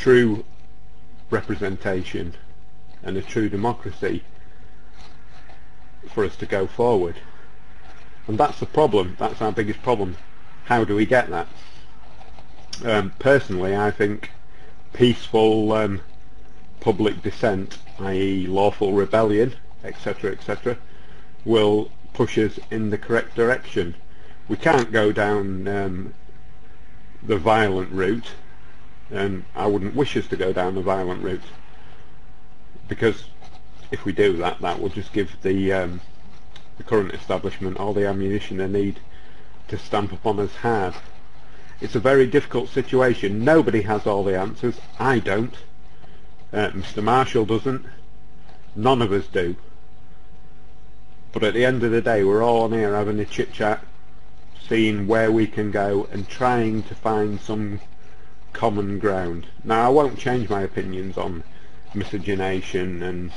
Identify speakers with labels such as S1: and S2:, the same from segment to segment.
S1: true representation and a true democracy for us to go forward. And that's the problem. That's our biggest problem. How do we get that? Personally, I think peaceful public dissent, i.e. lawful rebellion, etc., etc., will push us in the correct direction. We can't go down the violent route, and I wouldn't wish us to go down the violent route, because if we do that, that will just give the current establishment all the ammunition they need to stamp upon us hard. It's a very difficult situation. Nobody has all the answers. I don't. Mr. Marshall doesn't. None of us do. But at the end of the day, we're all on here having a chit-chat, seeing where we can go and trying to find some common ground. Now, I won't change my opinions on miscegenation and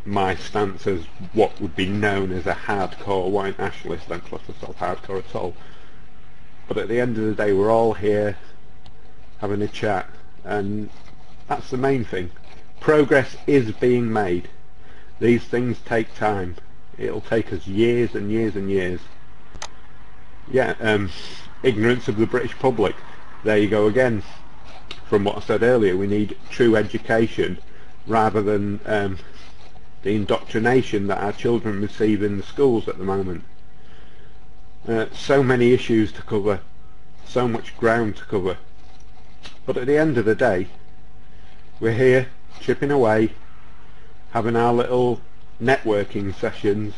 S1: my stance as what would be known as a hardcore white nationalist. I don't class myself hardcore at all. But at the end of the day, we're all here having a chat, and that's the main thing. Progress is being made. These things take time. It'll take us years and years and years. Yeah, ignorance of the British public. There you go again. From what I said earlier, we need true education rather than the indoctrination that our children receive in the schools at the moment. So many issues to cover, so much ground to cover, but at the end of the day, we're here chipping away, having our little networking sessions,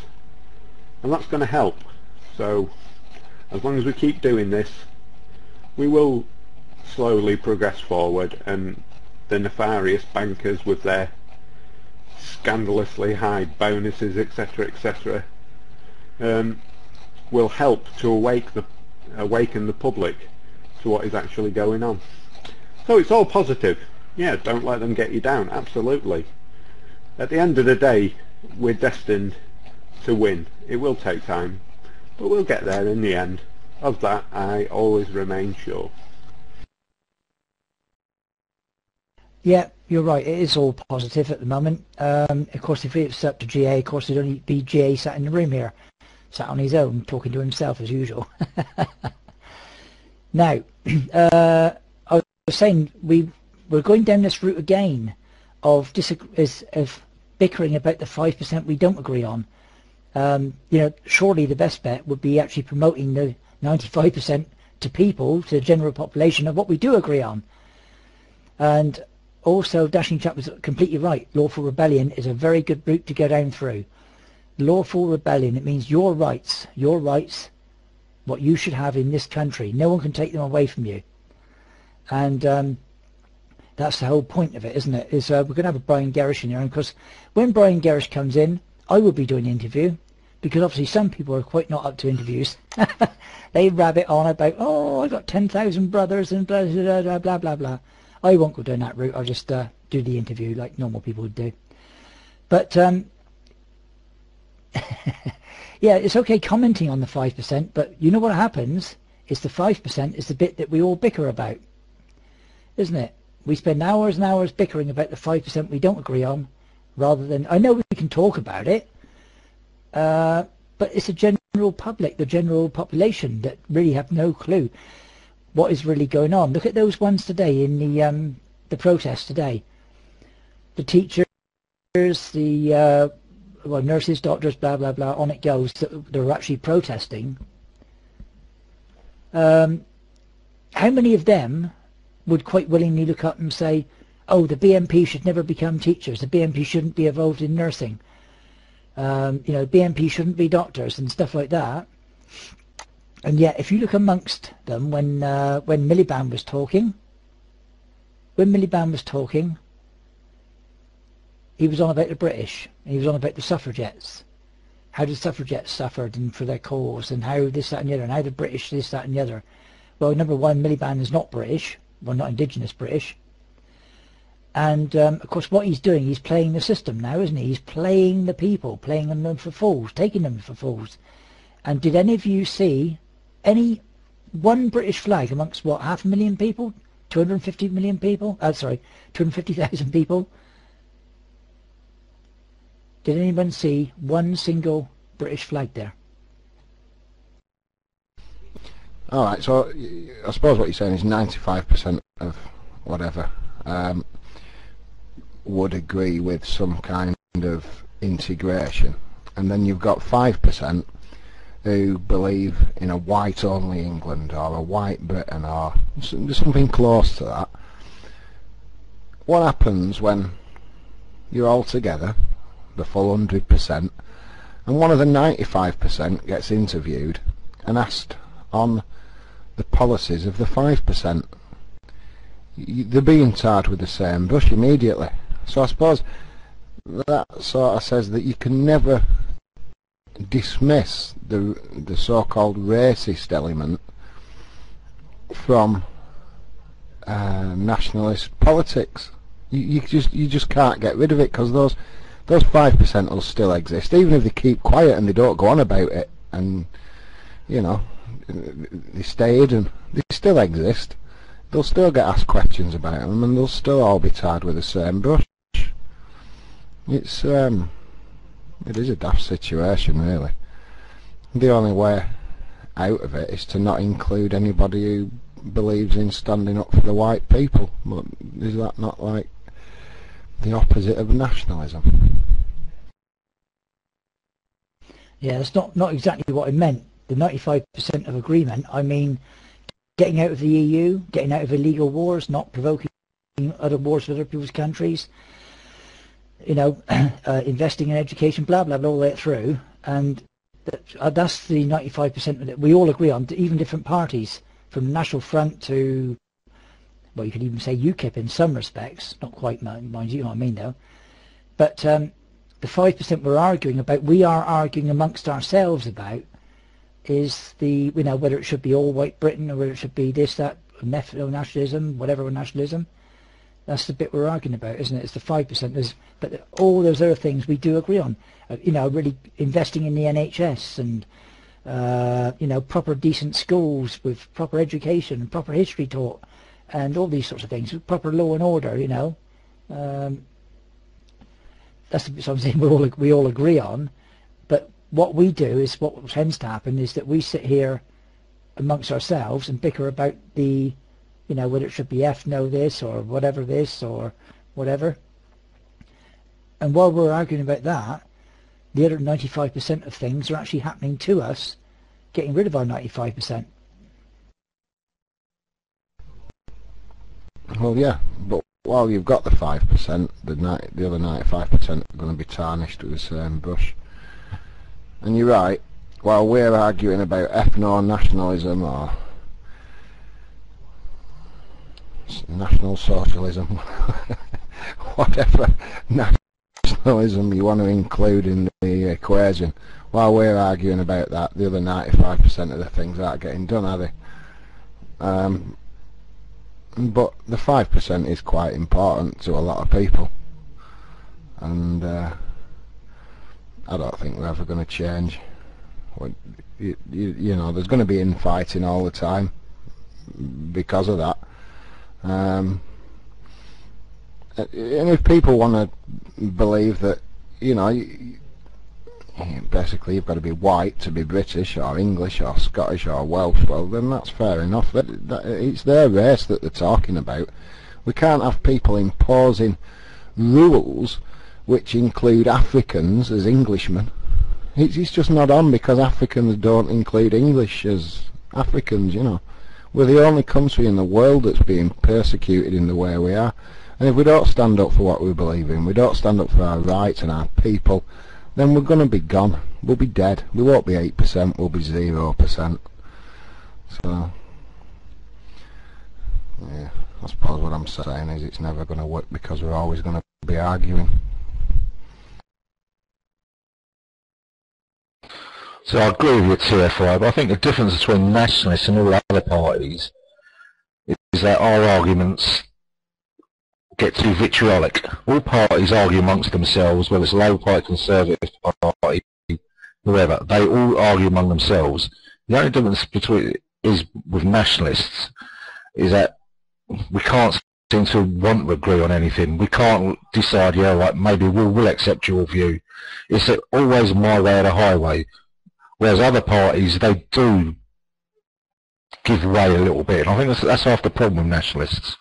S1: and that's going to help. So as long as we keep doing this, we will slowly progress forward, and the nefarious bankers with their scandalously high bonuses, etc., etc., will help to awaken the public to what is actually going on. So it's all positive. Yeah, don't let them get you down. Absolutely. At the end of the day, we're destined to win. It will take time, but we'll get there in the end. Of that, I always remain sure.
S2: Yeah, you're right. It is all positive at the moment. Of course, if it's up to GA, of course, there'd only be GA sat in the room here, sat on his own, talking to himself as usual. Now, I was saying we're going down this route again of bickering about the 5% we don't agree on. You know, surely the best bet would be actually promoting the 95% to people, to the general population, of what we do agree on. And also, Dashing Chap was completely right. Lawful rebellion is a very good route to go down through. Lawful rebellion, it means your rights, what you should have in this country. No one can take them away from you. And that's the whole point of it, isn't it? Is we're going to have a Brian Gerrish in here, and because when Brian Gerrish comes in, I will be doing the interview, because obviously some people are quite not up to interviews. They rabbit on about, oh, I got 10,000 brothers and blah, blah, blah, blah, blah, blah. I won't go down that route. I'll just do the interview like normal people would do. But yeah, it's okay commenting on the 5%, but you know what happens is the 5% is the bit that we all bicker about, isn't it? We spend hours and hours bickering about the 5% we don't agree on, rather than, I know we can talk about it, but it's the general public, the general population that really have no clue what is really going on. Look at those ones today in the protest today. The teachers, the well, nurses, doctors, blah blah blah, on it goes. They're actually protesting. How many of them would quite willingly look up and say, oh, the BNP should never become teachers, the BNP shouldn't be involved in nursing, you know, BNP shouldn't be doctors and stuff like that? And yet, if you look amongst them, when Miliband was talking, he was on about the British. He was on about the suffragettes. How the suffragettes suffered and for their cause, and how this, that and the other, and how the British this, that and the other. Well, number one, Miliband is not British. Well, not indigenous British. And, of course, what he's doing, he's playing the system now, isn't he? He's playing the people, playing them for fools, taking them for fools. And did any of you see any one British flag amongst, what, 500,000 people? 250 million people? Sorry, 250,000 people. Did anyone see one single British flag there?
S3: All right, so I suppose what you're saying is 95% of whatever would agree with some kind of integration, and then you've got 5% who believe in a white-only England or a white Britain or something close to that. What happens when you're all together, the full 100%, and one of the 95% gets interviewed and asked on the policies of the 5%? They're being tarred with the same brush immediately. So I suppose that sort of says that you can never dismiss the so-called racist element from nationalist politics. You just can't get rid of it, because those 5% will still exist, even if they keep quiet and they don't go on about it, and you know, they stay hidden. They still exist. They'll still get asked questions about them, and they'll still all be tarred with the same brush. It is a daft situation, really. The only way out of it is to not include anybody who believes in standing up for the white people. But is that not like the opposite of nationalism?
S2: Yeah, that's not exactly what I meant. The 95% of agreement, I mean getting out of the EU, getting out of illegal wars, not provoking other wars with other people's countries, you know, investing in education, blah, blah, blah, all that through. And that's the 95% that we all agree on, even different parties, from the National Front to, well, you could even say UKIP in some respects, not quite, mind you know what I mean, though. But the 5% we're arguing about, we are arguing amongst ourselves about, is the, you know, whether it should be all white Britain or whether it should be this, that, nationalism, whatever nationalism. That's the bit we're arguing about, isn't it? It's the 5%. But all those other things we do agree on. You know, really investing in the NHS and, you know, proper decent schools with proper education and proper history taught and all these sorts of things, with proper law and order, you know. That's the bit I'm saying we all agree on. But what we do is, what tends to happen is that we sit here amongst ourselves and bicker about the, you know, whether it should be F no this or whatever this or whatever. And while we're arguing about that, the other 95% of things are actually happening to us, getting rid of our 95%.
S3: Well, yeah, but while you've got the 5%, the other 95% are going to be tarnished with the same brush. And you're right, while we're arguing about ethno-nationalism or national socialism, whatever nationalism you want to include in the equation, while we're arguing about that, the other 95% of the things aren't getting done, are they? But the 5% is quite important to a lot of people, and I don't think we're ever going to change. You know, there's going to be infighting all the time because of that. And if people want to believe that, you know, basically you've got to be white to be British or English or Scottish or Welsh, well then that's fair enough. It's their race that they're talking about. We can't have people imposing rules which include Africans as Englishmen. It's just not on, because Africans don't include English as Africans, you know. We're the only country in the world that's being persecuted in the way we are. And if we don't stand up for what we believe in, we don't stand up for our rights and our people, then we're going to be gone. We'll be dead. We won't be 8%, we'll be 0%. So, yeah, I suppose what I'm saying is it's never going to work, because we're always going to be arguing.
S4: So I agree with TFI, but I think the difference between nationalists and all other parties is that our arguments get too vitriolic. All parties argue amongst themselves, whether it's Labour Party, Conservative Party, whoever. They all argue among themselves. The only difference between is with nationalists is that we can't seem to want to agree on anything. We can't decide, yeah, right, maybe we'll accept your view. It's always my way or the highway. Whereas other parties, they do give way a little bit. And I think that's half the problem with nationalists.